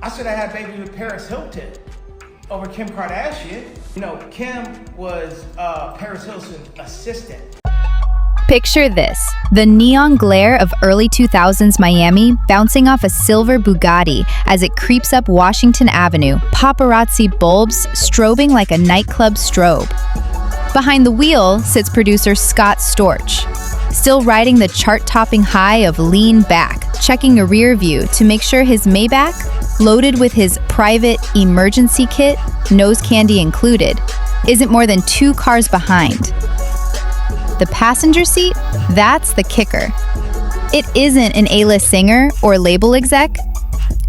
I should have had baby with Paris Hilton over Kim Kardashian. You know, Kim was Paris Hilton's assistant. Picture this, the neon glare of early 2000s Miami bouncing off a silver Bugatti as it creeps up Washington Avenue, paparazzi bulbs strobing like a nightclub strobe. Behind the wheel sits producer Scott Storch, still riding the chart-topping high of lean back, checking a rear view to make sure his Maybach, loaded with his private emergency kit, nose candy included, isn't more than 2 cars behind. The passenger seat? That's the kicker. It isn't an A-list singer or label exec.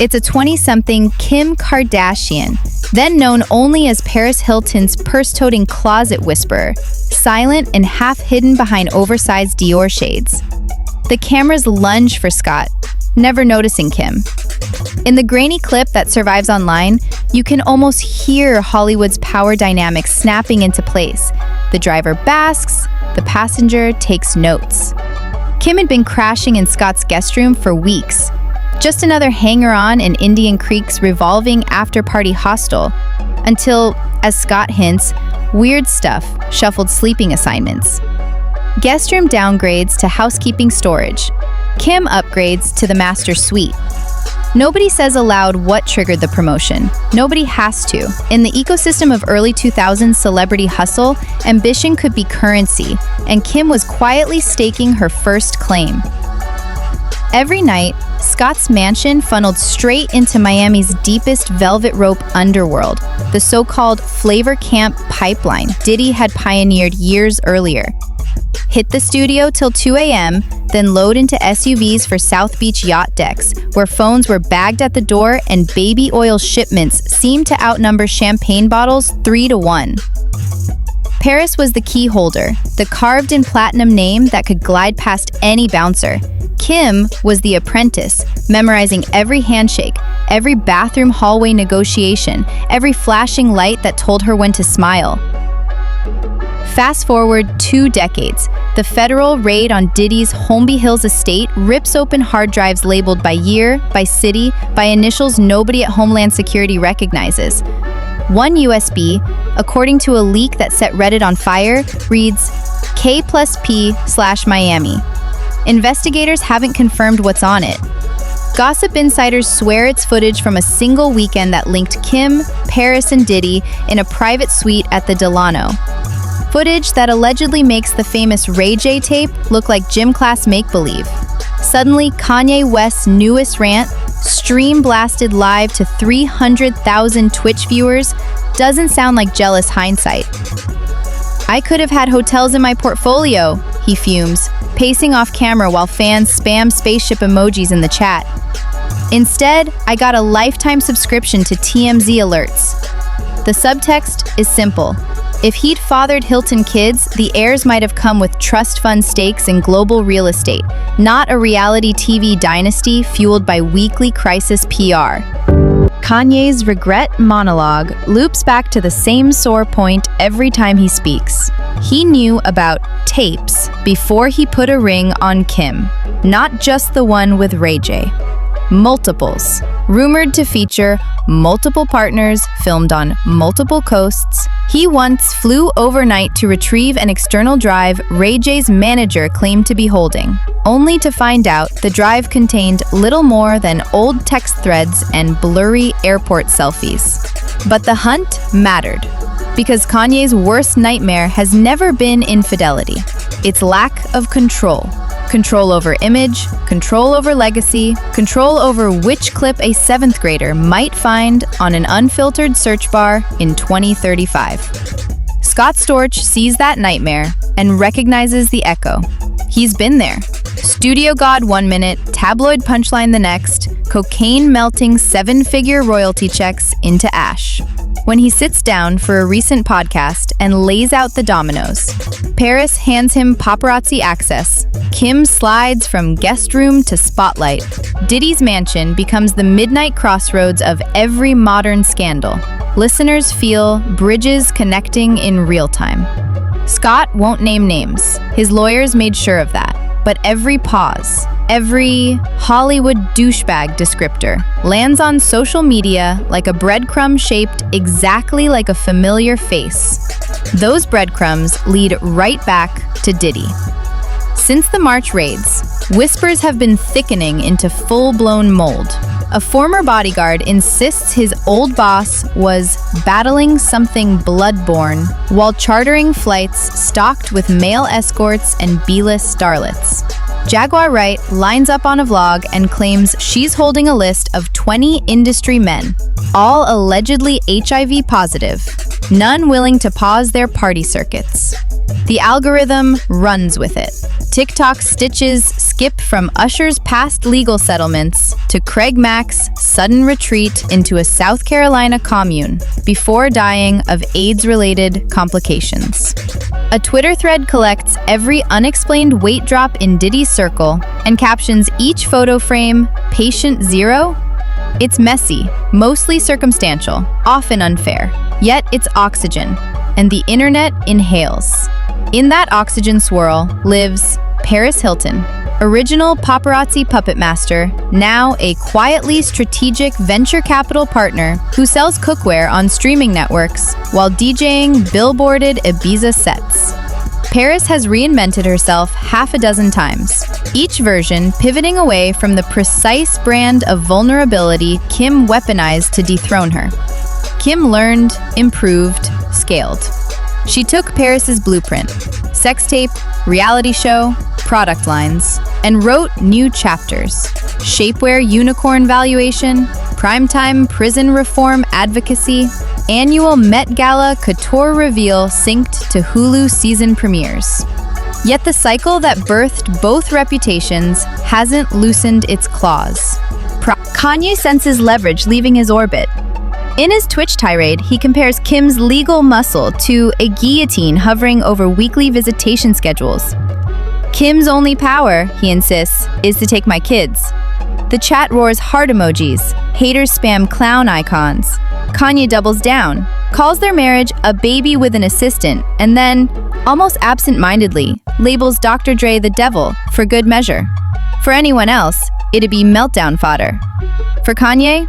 It's a 20-something Kim Kardashian, then known only as Paris Hilton's purse-toting closet whisperer, silent and half-hidden behind oversized Dior shades. The cameras lunge for Scott, never noticing Kim. In the grainy clip that survives online, you can almost hear Hollywood's power dynamics snapping into place. The driver basks, the passenger takes notes. Kim had been crashing in Scott's guest room for weeks. Just another hanger-on in Indian Creek's revolving after-party hostel, until, as Scott hints, weird stuff shuffled sleeping assignments. Guest room downgrades to housekeeping storage. Kim upgrades to the master suite. Nobody says aloud what triggered the promotion. Nobody has to. In the ecosystem of early 2000s celebrity hustle, ambition could be currency, and Kim was quietly staking her first claim. Every night, Scott's mansion funneled straight into Miami's deepest velvet rope underworld, the so-called flavor camp pipeline Diddy had pioneered years earlier. Hit the studio till 2 a.m., then load into SUVs for South Beach yacht decks, where phones were bagged at the door and baby oil shipments seemed to outnumber champagne bottles 3-1. Paris was the key holder, the carved-in platinum name that could glide past any bouncer. Kim was the apprentice, memorizing every handshake, every bathroom hallway negotiation, every flashing light that told her when to smile. Fast forward 2 decades, the federal raid on Diddy's Holmby Hills estate rips open hard drives labeled by year, by city, by initials nobody at Homeland Security recognizes. One USB, according to a leak that set Reddit on fire, reads K+P/Miami. Investigators haven't confirmed what's on it. Gossip insiders swear it's footage from a single weekend that linked Kim, Paris, and Diddy in a private suite at the Delano. Footage that allegedly makes the famous Ray J tape look like gym class make-believe. Suddenly, Kanye West's newest rant, stream blasted live to 300,000 Twitch viewers, doesn't sound like jealous hindsight. I could have had hotels in my portfolio, he fumes, pacing off camera while fans spam spaceship emojis in the chat. Instead, I got a lifetime subscription to TMZ alerts. The subtext is simple. If he'd fathered Hilton kids, the heirs might have come with trust fund stakes in global real estate, not a reality TV dynasty fueled by weekly crisis PR. Kanye's regret monologue loops back to the same sore point every time he speaks. He knew about tapes before he put a ring on Kim, not just the one with Ray J. Multiples, rumored to feature multiple partners, filmed on multiple coasts. He once flew overnight to retrieve an external drive Ray J's manager claimed to be holding, only to find out the drive contained little more than old text threads and blurry airport selfies. But the hunt mattered, because Kanye's worst nightmare has never been infidelity. It's lack of control. Control over image, control over legacy, control over which clip a 7th grader might find on an unfiltered search bar in 2035. Scott Storch sees that nightmare and recognizes the echo. He's been there. Studio god 1 minute, tabloid punchline the next, cocaine-melting 7-figure royalty checks into ash. When he sits down for a recent podcast and lays out the dominoes, Paris hands him paparazzi access. Kim slides from guest room to spotlight. Diddy's mansion becomes the midnight crossroads of every modern scandal. Listeners feel bridges connecting in real time. Scott won't name names. His lawyers made sure of that. But every pause, Every Hollywood douchebag descriptor lands on social media like a breadcrumb shaped exactly like a familiar face. Those breadcrumbs lead right back to Diddy. Since the March raids, whispers have been thickening into full-blown mold. A former bodyguard insists his old boss was battling something bloodborne while chartering flights stocked with male escorts and B-list starlets. Jaguar Wright lines up on a vlog and claims she's holding a list of 20 industry men, all allegedly HIV positive, none willing to pause their party circuits. The algorithm runs with it. TikTok stitches skip from Usher's past legal settlements to Craig Mack's sudden retreat into a South Carolina commune before dying of AIDS-related complications. A Twitter thread collects every unexplained weight drop in Diddy's circle and captions each photo frame "Patient Zero." It's messy, mostly circumstantial, often unfair, yet it's oxygen, and the internet inhales. In that oxygen swirl lives Paris Hilton, original paparazzi puppet master, now a quietly strategic venture capital partner who sells cookware on streaming networks while DJing billboarded Ibiza sets. Paris has reinvented herself half a dozen times, each version pivoting away from the precise brand of vulnerability Kim weaponized to dethrone her. Kim learned, improved, scaled. She took Paris's blueprint, sex tape, reality show, product lines, and wrote new chapters. Shapewear unicorn valuation, primetime prison reform advocacy, annual Met Gala couture reveal synced to Hulu season premieres. Yet the cycle that birthed both reputations hasn't loosened its claws. Kanye senses leverage leaving his orbit. In his Twitch tirade, he compares Kim's legal muscle to a guillotine hovering over weekly visitation schedules. Kim's only power, he insists, is to take my kids. The chat roars heart emojis, haters spam clown icons. Kanye doubles down, calls their marriage a baby with an assistant, and then, almost absent-mindedly, labels Dr. Dre the devil for good measure. For anyone else, it'd be meltdown fodder. For Kanye,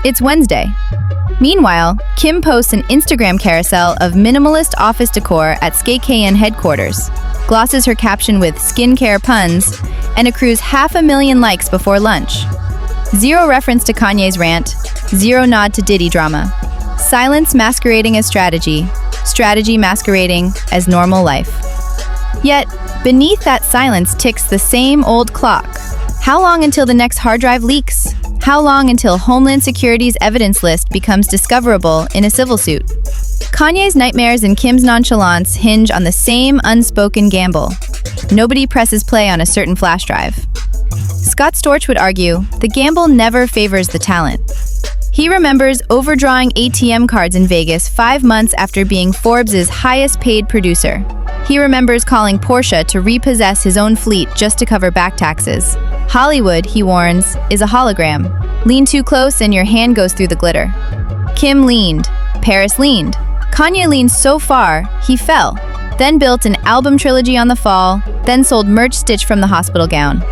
it's Wednesday. Meanwhile, Kim posts an Instagram carousel of minimalist office decor at SKKN headquarters, glosses her caption with skincare puns, and accrues 500,000 likes before lunch. Zero reference to Kanye's rant, zero nod to Diddy drama. Silence masquerading as strategy, strategy masquerading as normal life. Yet, beneath that silence ticks the same old clock. How long until the next hard drive leaks? How long until Homeland Security's evidence list becomes discoverable in a civil suit? Kanye's nightmares and Kim's nonchalance hinge on the same unspoken gamble. Nobody presses play on a certain flash drive. Scott Storch would argue, the gamble never favors the talent. He remembers overdrawing ATM cards in Vegas 5 months after being Forbes' highest-paid producer. He remembers calling Porsche to repossess his own fleet just to cover back taxes. Hollywood, he warns, is a hologram. Lean too close and your hand goes through the glitter. Kim leaned. Paris leaned. Kanye leaned so far, he fell. Then built an album trilogy on the fall, then sold merch stitched from the hospital gown.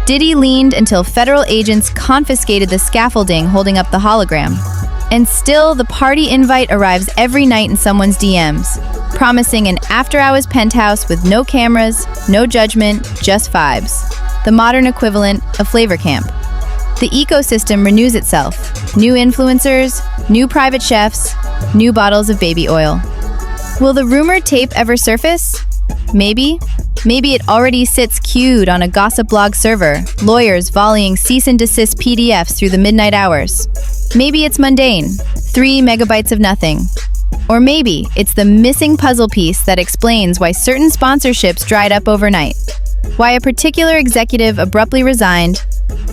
Diddy leaned until federal agents confiscated the scaffolding holding up the hologram. And still, the party invite arrives every night in someone's DMs, promising an after-hours penthouse with no cameras, no judgment, just vibes. The modern equivalent of Flavor Camp. The ecosystem renews itself. New influencers, new private chefs, new bottles of baby oil. Will the rumored tape ever surface? Maybe. Maybe it already sits queued on a gossip blog server, lawyers volleying cease and desist PDFs through the midnight hours. Maybe it's mundane, 3 megabytes of nothing. Or maybe it's the missing puzzle piece that explains why certain sponsorships dried up overnight. Why a particular executive abruptly resigned,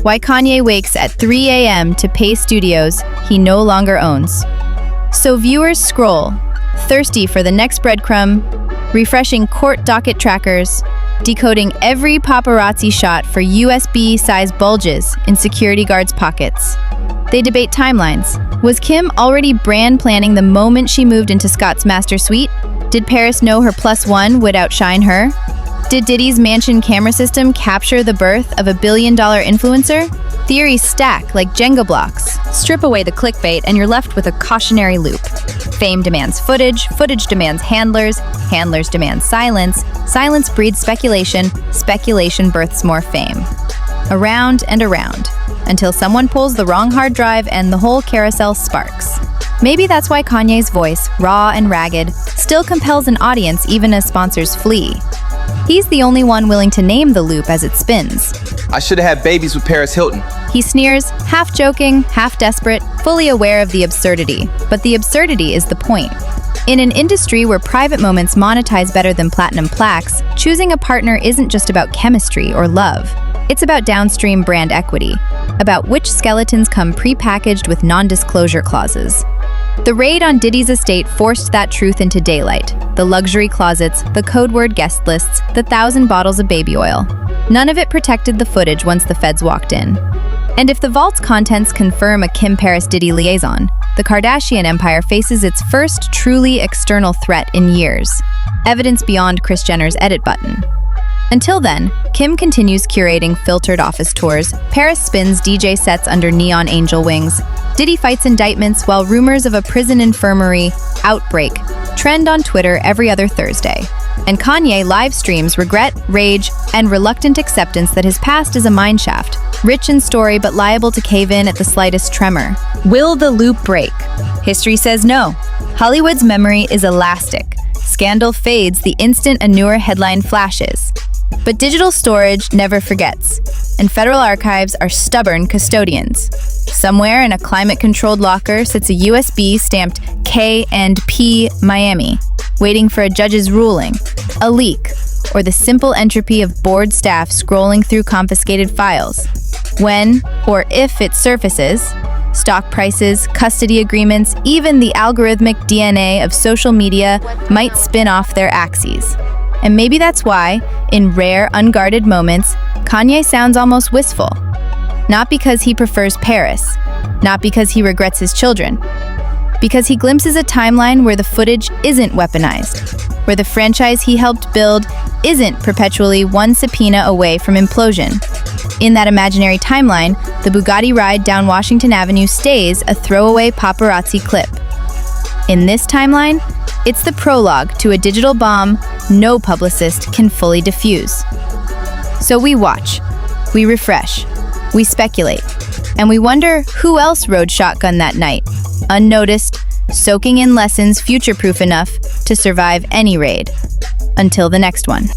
why Kanye wakes at 3 a.m. to pay studios he no longer owns. So viewers scroll, thirsty for the next breadcrumb, refreshing court docket trackers, decoding every paparazzi shot for USB-sized bulges in security guards' pockets. They debate timelines. Was Kim already brand planning the moment she moved into Scott's master suite? Did Paris know her +1 would outshine her? Did Diddy's mansion camera system capture the birth of a billion-dollar influencer? Theories stack like Jenga blocks. Strip away the clickbait and you're left with a cautionary loop. Fame demands footage, footage demands handlers, handlers demand silence, silence breeds speculation, speculation births more fame. Around and around, until someone pulls the wrong hard drive and the whole carousel sparks. Maybe that's why Kanye's voice, raw and ragged, still compels an audience even as sponsors flee. He's the only one willing to name the loop as it spins. I should have had babies with Paris Hilton. He sneers, half joking, half desperate, fully aware of the absurdity. But the absurdity is the point. In an industry where private moments monetize better than platinum plaques, choosing a partner isn't just about chemistry or love. It's about downstream brand equity, about which skeletons come pre-packaged with non-disclosure clauses. The raid on Diddy's estate forced that truth into daylight. The luxury closets, the code word guest lists, the 1,000 bottles of baby oil. None of it protected the footage once the feds walked in. And if the vault's contents confirm a Kim Paris Diddy liaison, the Kardashian empire faces its first truly external threat in years. Evidence beyond Kris Jenner's edit button. Until then, Kim continues curating filtered office tours, Paris spins DJ sets under neon angel wings, Diddy fights indictments while rumors of a prison infirmary outbreak trend on Twitter every other Thursday. And Kanye live streams regret, rage, and reluctant acceptance that his past is a mineshaft, rich in story but liable to cave in at the slightest tremor. Will the loop break? History says no. Hollywood's memory is elastic. Scandal fades the instant a newer headline flashes. But digital storage never forgets, and federal archives are stubborn custodians. Somewhere in a climate-controlled locker sits a USB stamped K&P Miami, waiting for a judge's ruling, a leak, or the simple entropy of bored staff scrolling through confiscated files. When, or if it surfaces, stock prices, custody agreements, even the algorithmic DNA of social media might spin off their axes. And maybe that's why, in rare, unguarded moments, Kanye sounds almost wistful. Not because he prefers Paris, not because he regrets his children, because he glimpses a timeline where the footage isn't weaponized, where the franchise he helped build isn't perpetually one subpoena away from implosion. In that imaginary timeline, the Bugatti ride down Washington Avenue stays a throwaway paparazzi clip. In this timeline, it's the prologue to a digital bomb no publicist can fully defuse. So we watch, we refresh, we speculate, and we wonder who else rode shotgun that night, unnoticed, soaking in lessons future-proof enough to survive any raid. Until the next one.